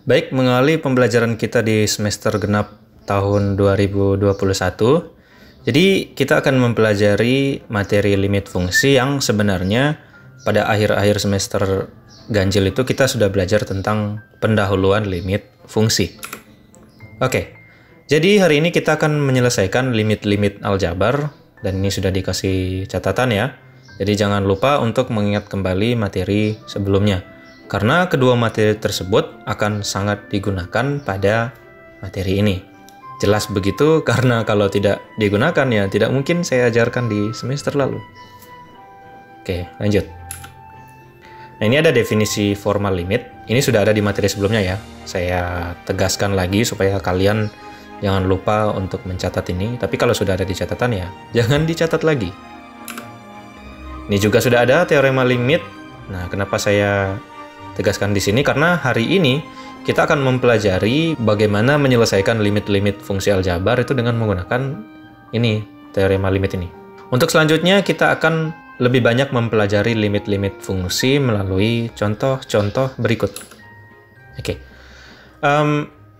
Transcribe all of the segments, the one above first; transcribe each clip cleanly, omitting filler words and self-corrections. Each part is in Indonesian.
Baik, mengawali pembelajaran kita di semester genap tahun 2021. Jadi, kita akan mempelajari materi limit fungsi yang sebenarnya pada akhir-akhir semester ganjil itu kita sudah belajar tentang pendahuluan limit fungsi. Oke, jadi hari ini kita akan menyelesaikan limit-limit aljabar, dan ini sudah dikasih catatan ya. Jadi jangan lupa untuk mengingat kembali materi sebelumnya, karena kedua materi tersebut akan sangat digunakan pada materi ini. Jelas begitu, karena kalau tidak digunakan ya tidak mungkin saya ajarkan di semester lalu. Oke, lanjut. Nah, ini ada definisi formal limit. Ini sudah ada di materi sebelumnya ya. Saya tegaskan lagi supaya kalian jangan lupa untuk mencatat ini. Tapi kalau sudah ada di catatan ya, jangan dicatat lagi. Ini juga sudah ada teorema limit. Nah, kenapa saya tegaskan di sini? Karena hari ini kita akan mempelajari bagaimana menyelesaikan limit-limit fungsi aljabar itu dengan menggunakan ini, teorema limit ini. Untuk selanjutnya kita akan lebih banyak mempelajari limit-limit fungsi melalui contoh-contoh berikut. Oke.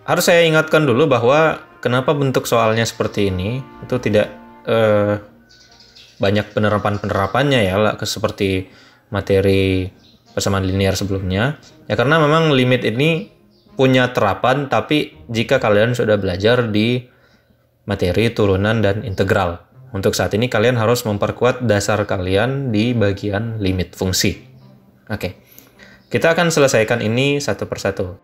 Harus saya ingatkan dulu bahwa kenapa bentuk soalnya seperti ini, itu tidak banyak penerapan-penerapannya ya, seperti materi persamaan linear sebelumnya. Ya karena memang limit ini punya terapan, tapi jika kalian sudah belajar di materi turunan dan integral. Untuk saat ini kalian harus memperkuat dasar kalian di bagian limit fungsi. Oke, kita akan selesaikan ini satu persatu.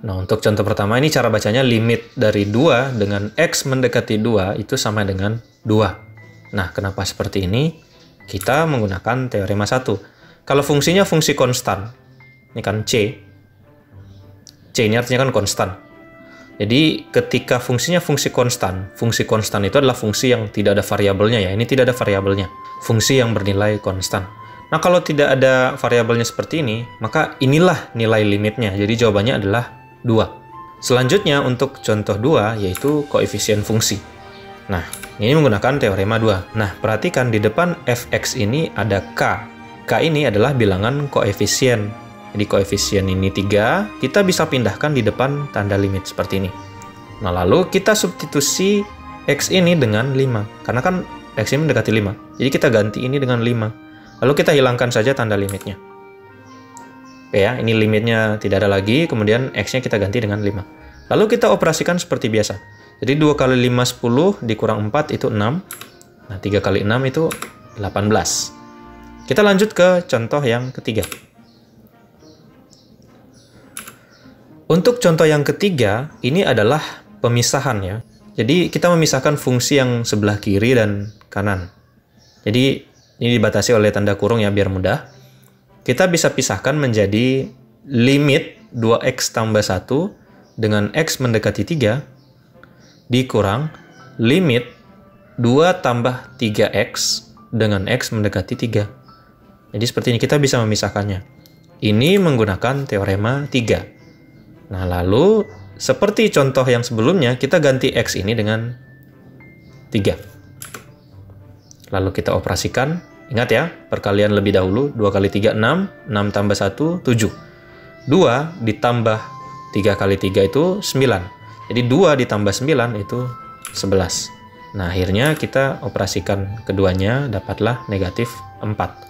Nah, untuk contoh pertama ini cara bacanya limit dari 2 dengan X mendekati 2 itu sama dengan 2. Nah, kenapa seperti ini? Kita menggunakan teorema 1. Kalau fungsinya fungsi konstan, ini kan C. C ini artinya kan konstan. Jadi ketika fungsinya fungsi konstan itu adalah fungsi yang tidak ada variabelnya ya. Ini tidak ada variabelnya. Fungsi yang bernilai konstan. Nah, kalau tidak ada variabelnya seperti ini, maka inilah nilai limitnya. Jadi jawabannya adalah 2. Selanjutnya untuk contoh 2 yaitu koefisien fungsi. Nah, ini menggunakan teorema 2. Nah, perhatikan di depan fx ini ada k. K ini adalah bilangan koefisien. Jadi koefisien ini 3, kita bisa pindahkan di depan tanda limit seperti ini. Nah, lalu kita substitusi x ini dengan 5. Karena kan x ini mendekati 5. Jadi kita ganti ini dengan 5. Lalu kita hilangkan saja tanda limitnya. Oke ya, ini limitnya tidak ada lagi, kemudian x-nya kita ganti dengan 5. Lalu kita operasikan seperti biasa. Jadi 2 kali 5, 10, dikurang 4 itu 6. Nah, 3 kali 6 itu 18. Kita lanjut ke contoh yang ketiga. Untuk contoh yang ketiga, ini adalah pemisahan ya. Jadi kita memisahkan fungsi yang sebelah kiri dan kanan. Jadi ini dibatasi oleh tanda kurung ya biar mudah. Kita bisa pisahkan menjadi limit 2x tambah 1 dengan x mendekati 3 dikurang limit 2 tambah 3x dengan x mendekati 3. Jadi seperti ini kita bisa memisahkannya. Ini menggunakan teorema 3. Nah, lalu seperti contoh yang sebelumnya, kita ganti x ini dengan 3. Lalu kita operasikan. Ingat ya, perkalian lebih dahulu. 2 kali 3, 6. 6 tambah 1, 7. 2 ditambah 3 kali 3 itu 9. Jadi 2 ditambah 9 itu 11. Nah, akhirnya kita operasikan keduanya, dapatlah negatif 4.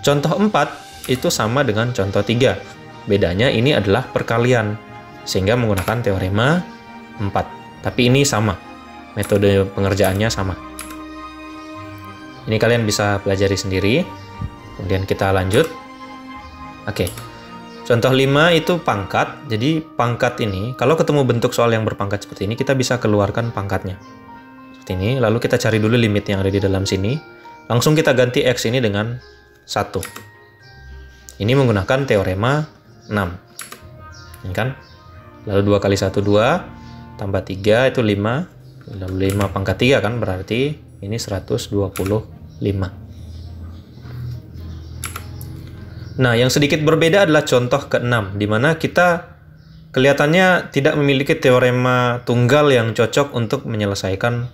Contoh 4 itu sama dengan contoh 3. Bedanya ini adalah perkalian, sehingga menggunakan teorema 4. Tapi ini sama, metode pengerjaannya sama. Ini kalian bisa pelajari sendiri. Kemudian kita lanjut. Oke. Contoh 5 itu pangkat. Jadi pangkat ini, kalau ketemu bentuk soal yang berpangkat seperti ini, kita bisa keluarkan pangkatnya. Seperti ini. Lalu kita cari dulu limit yang ada di dalam sini. Langsung kita ganti x ini dengan 1. Ini menggunakan teorema 6. Ini kan? Lalu 2 kali 1, 2. Tambah 3 itu 5. Lalu 5 pangkat 3 kan? Berarti ini 125. Nah, yang sedikit berbeda adalah contoh ke-6, di mana kita kelihatannya tidak memiliki teorema tunggal yang cocok untuk menyelesaikan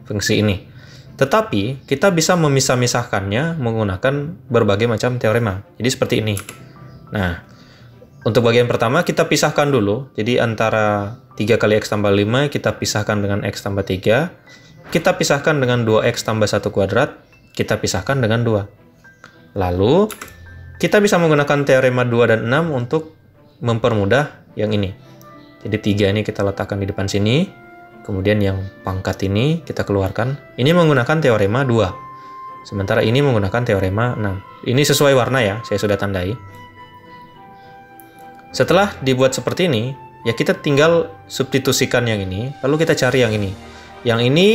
fungsi ini. Tetapi, kita bisa memisah-misahkannya menggunakan berbagai macam teorema. Jadi seperti ini. Nah, untuk bagian pertama kita pisahkan dulu. Jadi antara 3 kali X tambah 5 kita pisahkan dengan X tambah 3. Kita pisahkan dengan 2X tambah 1 kuadrat. Kita pisahkan dengan 2. Lalu, kita bisa menggunakan teorema 2 dan 6 untuk mempermudah yang ini. Jadi 3 ini kita letakkan di depan sini. Kemudian yang pangkat ini kita keluarkan. Ini menggunakan teorema 2. Sementara ini menggunakan teorema 6. Ini sesuai warna ya, saya sudah tandai. Setelah dibuat seperti ini, ya kita tinggal substitusikan yang ini, lalu kita cari yang ini. Yang ini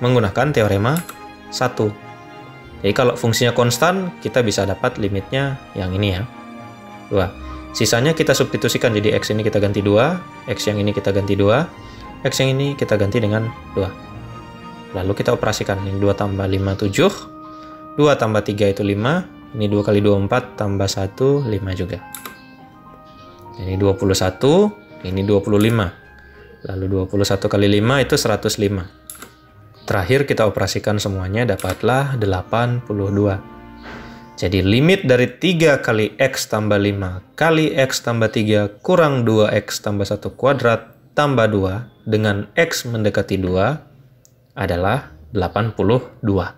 menggunakan teorema 1. Jadi kalau fungsinya konstan, kita bisa dapat limitnya yang ini ya, 2. Sisanya kita substitusikan, jadi X ini kita ganti 2, X yang ini kita ganti 2, X yang ini kita ganti dengan 2. Lalu kita operasikan, ini 2 tambah 5, 7, 2 tambah 3 itu 5, ini 2 kali 2, 4, tambah 1, 5 juga. Ini 21, ini 25. Lalu 21 kali 5 itu 105. Terakhir kita operasikan semuanya, dapatlah 82. Jadi limit dari 3 kali X tambah 5 kali X tambah 3 kurang 2X tambah 1 kuadrat tambah 2 dengan X mendekati 2 adalah 82.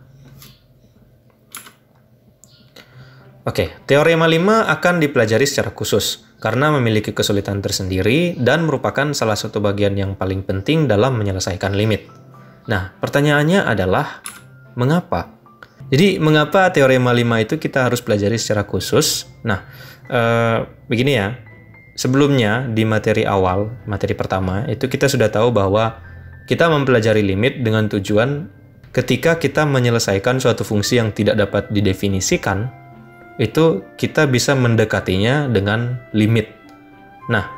Oke, teorema 5 akan dipelajari secara khusus karena memiliki kesulitan tersendiri dan merupakan salah satu bagian yang paling penting dalam menyelesaikan limit. Nah, pertanyaannya adalah mengapa? Jadi, mengapa teorema 5 itu kita harus pelajari secara khusus? Nah, begini ya. Sebelumnya, di materi awal, materi pertama, itu kita sudah tahu bahwa kita mempelajari limit dengan tujuan ketika kita menyelesaikan suatu fungsi yang tidak dapat didefinisikan, itu kita bisa mendekatinya dengan limit. Nah,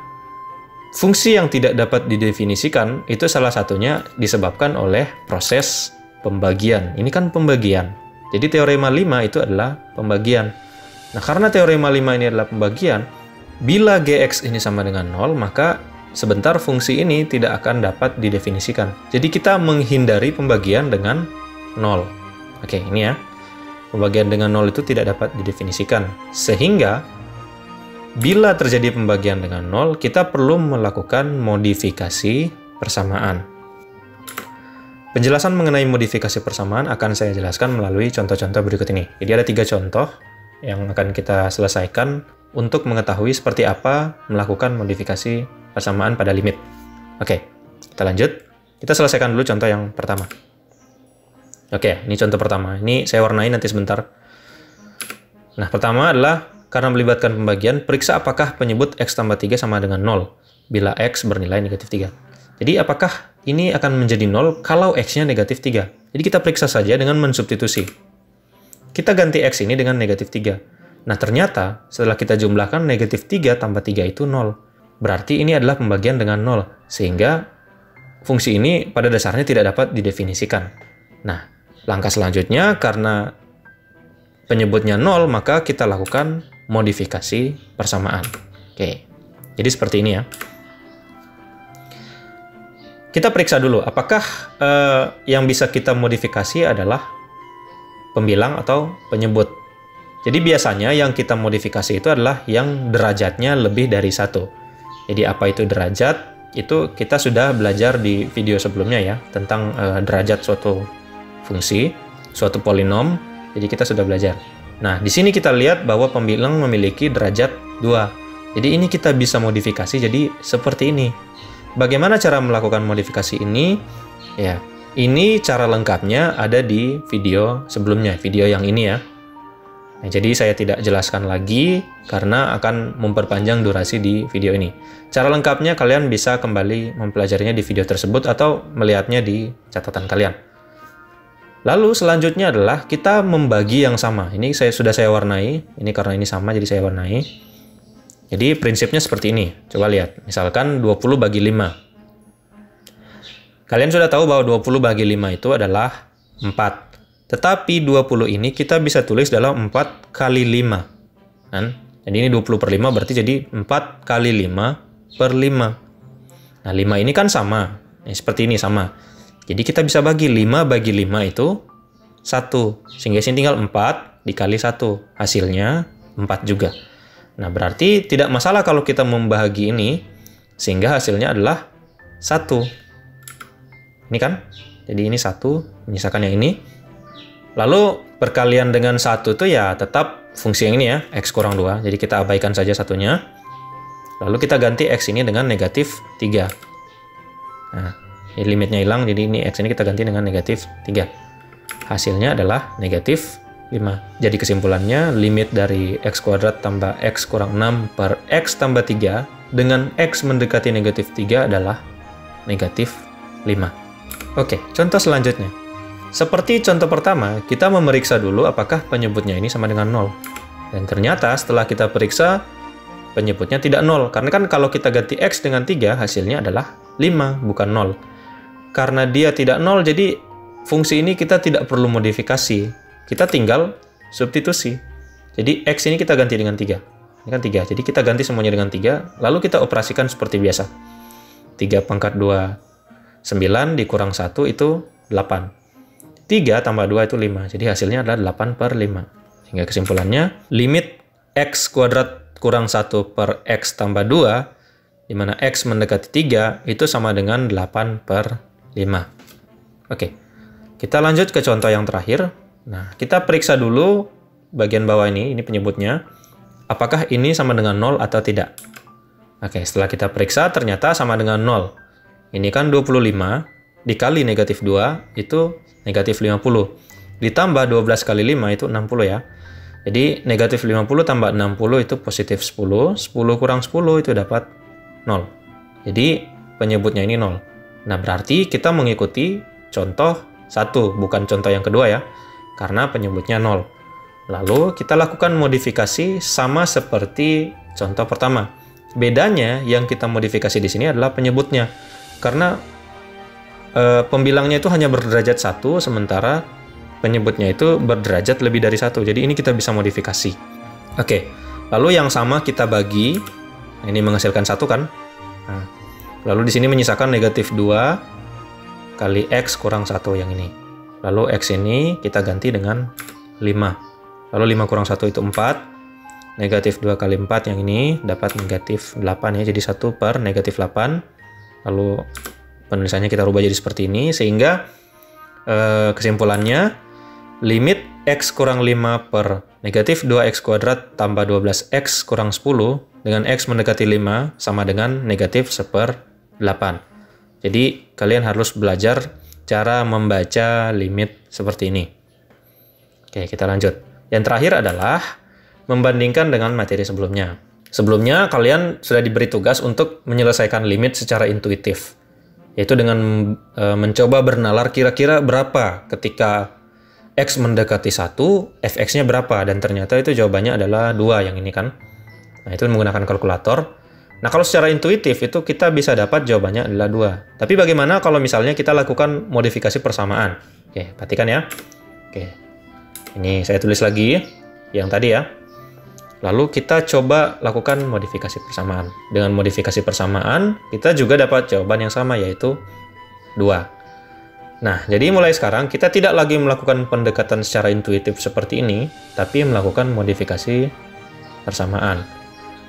fungsi yang tidak dapat didefinisikan itu salah satunya disebabkan oleh proses pembagian. Ini kan pembagian. Jadi teorema 5 itu adalah pembagian. Nah, karena teorema 5 ini adalah pembagian, bila Gx ini sama dengan 0, maka sebentar fungsi ini tidak akan dapat didefinisikan. Jadi kita menghindari pembagian dengan 0. Oke, ini ya. Pembagian dengan 0 itu tidak dapat didefinisikan. Sehingga bila terjadi pembagian dengan 0, kita perlu melakukan modifikasi persamaan. Penjelasan mengenai modifikasi persamaan akan saya jelaskan melalui contoh-contoh berikut ini. Jadi ada 3 contoh yang akan kita selesaikan untuk mengetahui seperti apa melakukan modifikasi persamaan pada limit. Oke, kita lanjut. Kita selesaikan dulu contoh yang pertama. Oke, ini contoh pertama. Ini saya warnai nanti sebentar. Nah, pertama adalah karena melibatkan pembagian, periksa apakah penyebut X tambah 3 sama dengan 0 bila X bernilai negatif 3. Jadi apakah ini akan menjadi 0 kalau X-nya negatif 3? Jadi kita periksa saja dengan mensubstitusi. Kita ganti X ini dengan negatif 3. Nah ternyata setelah kita jumlahkan negatif 3 tambah 3 itu 0. Berarti ini adalah pembagian dengan 0. Sehingga fungsi ini pada dasarnya tidak dapat didefinisikan. Nah langkah selanjutnya karena penyebutnya 0 maka kita lakukan modifikasi persamaan. Oke, jadi seperti ini ya. Kita periksa dulu apakah yang bisa kita modifikasi adalah pembilang atau penyebut. Jadi biasanya yang kita modifikasi itu adalah yang derajatnya lebih dari 1. Jadi apa itu derajat? Itu kita sudah belajar di video sebelumnya ya, tentang derajat suatu fungsi, suatu polinom. Jadi kita sudah belajar. Nah, di sini kita lihat bahwa pembilang memiliki derajat 2. Jadi ini kita bisa modifikasi jadi seperti ini. Bagaimana cara melakukan modifikasi ini? Ya, ini cara lengkapnya ada di video sebelumnya, video yang ini ya. Nah, jadi saya tidak jelaskan lagi karena akan memperpanjang durasi di video ini. Cara lengkapnya kalian bisa kembali mempelajarinya di video tersebut atau melihatnya di catatan kalian. Lalu selanjutnya adalah kita membagi yang sama. Ini sudah saya warnai. Ini karena ini sama jadi saya warnai. Jadi prinsipnya seperti ini. Coba lihat. Misalkan 20 bagi 5. Kalian sudah tahu bahwa 20 bagi 5 itu adalah 4. Tetapi 20 ini kita bisa tulis dalam 4 kali 5. Kan? Jadi ini 20 per 5 berarti jadi 4 kali 5 per 5. Nah 5 ini kan sama. Nah, seperti ini sama. Jadi kita bisa bagi 5 bagi 5 itu 1. Sehingga sini tinggal 4 dikali 1. Hasilnya 4 juga. Nah, berarti tidak masalah kalau kita membahagi ini, sehingga hasilnya adalah 1. Ini kan? Jadi ini 1, menyisakan yang ini. Lalu perkalian dengan 1 itu ya tetap fungsi yang ini ya, X kurang 2. Jadi kita abaikan saja satunya. Lalu kita ganti X ini dengan negatif 3. Nah, ini limitnya hilang, jadi ini X ini kita ganti dengan negatif 3. Hasilnya adalah negatif 5. Jadi kesimpulannya, limit dari X kuadrat tambah X kurang 6 per X tambah 3 dengan X mendekati negatif 3 adalah negatif 5. Oke, contoh selanjutnya. Seperti contoh pertama, kita memeriksa dulu apakah penyebutnya ini sama dengan 0. Dan ternyata setelah kita periksa, penyebutnya tidak 0. Karena kan kalau kita ganti X dengan 3, hasilnya adalah 5, bukan 0. Karena dia tidak 0, jadi fungsi ini kita tidak perlu modifikasi. Kita tinggal substitusi. Jadi X ini kita ganti dengan 3. Ini kan 3, jadi kita ganti semuanya dengan 3, lalu kita operasikan seperti biasa. 3 pangkat 2, 9 dikurang 1 itu 8. 3 tambah 2 itu 5, jadi hasilnya adalah 8 per 5. Sehingga kesimpulannya, limit X kuadrat kurang 1 per X tambah 2, di mana X mendekati 3, itu sama dengan 8 per 5. Oke, kita lanjut ke contoh yang terakhir. Nah, kita periksa dulu bagian bawah ini penyebutnya. Apakah ini sama dengan 0 atau tidak? Oke, setelah kita periksa, ternyata sama dengan 0. Ini kan 25, dikali negatif 2, itu negatif 50. Ditambah 12 kali 5, itu 60 ya. Jadi, negatif 50 tambah 60 itu positif 10. 10 kurang 10 itu dapat 0. Jadi, penyebutnya ini 0. Nah, berarti kita mengikuti contoh 1, bukan contoh yang kedua ya. Karena penyebutnya 0. Lalu kita lakukan modifikasi sama seperti contoh pertama. Bedanya yang kita modifikasi di sini adalah penyebutnya. Karena pembilangnya itu hanya berderajat 1, sementara penyebutnya itu berderajat lebih dari 1. Jadi ini kita bisa modifikasi. Oke, lalu yang sama kita bagi. Ini menghasilkan 1 kan? Nah, lalu di sini menyisakan negatif 2 kali X kurang 1 yang ini. Lalu X ini kita ganti dengan 5. Lalu 5 kurang 1 itu 4. Negatif 2 kali 4 yang ini dapat negatif 8 ya. Jadi 1 per negatif 8. Lalu penulisannya kita rubah jadi seperti ini. Sehingga kesimpulannya, limit X kurang 5 per negatif 2X kuadrat tambah 12X kurang 10 dengan X mendekati 5 sama dengan negatif 1/8. Jadi kalian harus belajar cara membaca limit seperti ini. Oke, kita lanjut. Yang terakhir adalah membandingkan dengan materi sebelumnya. Sebelumnya, kalian sudah diberi tugas untuk menyelesaikan limit secara intuitif, yaitu dengan mencoba bernalar kira-kira berapa ketika X mendekati 1, fx-nya berapa, dan ternyata itu jawabannya adalah 2 yang ini kan. Nah, itu menggunakan kalkulator. Nah, kalau secara intuitif itu kita bisa dapat jawabannya adalah 2. Tapi bagaimana kalau misalnya kita lakukan modifikasi persamaan? Oke, perhatikan ya. Oke, ini saya tulis lagi yang tadi ya. Lalu kita coba lakukan modifikasi persamaan. Dengan modifikasi persamaan, kita juga dapat jawaban yang sama, yaitu 2. Nah, jadi mulai sekarang kita tidak lagi melakukan pendekatan secara intuitif seperti ini, tapi melakukan modifikasi persamaan.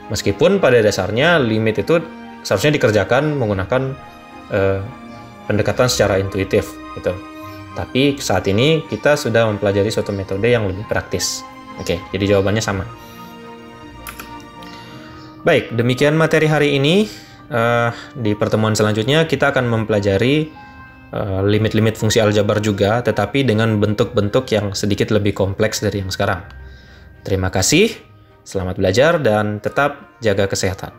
Meskipun pada dasarnya limit itu seharusnya dikerjakan menggunakan pendekatan secara intuitif gitu. Tapi saat ini kita sudah mempelajari suatu metode yang lebih praktis. Oke, jadi jawabannya sama. Baik, demikian materi hari ini. Di pertemuan selanjutnya kita akan mempelajari limit-limit fungsi aljabar juga, tetapi dengan bentuk-bentuk yang sedikit lebih kompleks dari yang sekarang. Terima kasih. Selamat belajar dan tetap jaga kesehatan.